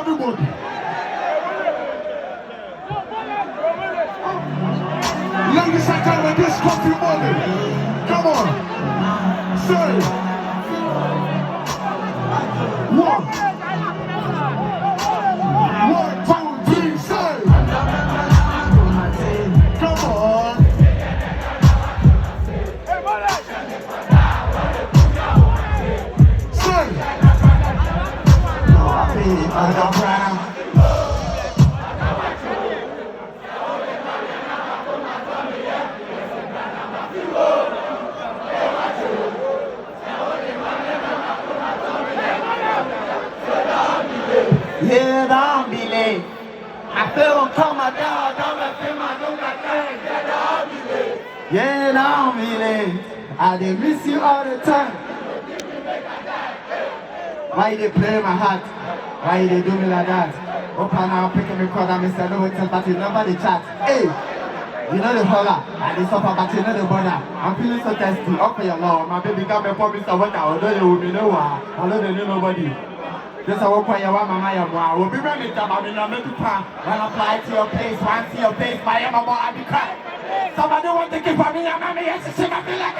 everybody. Ladies and gentlemen, this Kofi morning. Come on. Say. 1, 2, 3, say. Come on. Say. Underground. Yeah, don't be late. I feel come my dog, don't let feel my do my thing. Yeah, don't be late. I did miss you all the time. Why you dey play my heart? Why you dey do me like that? Open now, picking me cause I'm Mr. No Waiting, but you never the chat. Hey, you know the holler, I dey suffer, but you know the bother. I'm feeling so thirsty, up for your love. My baby got me for Mr. Water, although you will be no one. Although they know nobody. Just a walk by your mama, my boy. We'll be ready to have a medical. When I fly to your place, my mama, I be crying. Somebody want to give me a mommy, yes, she might be like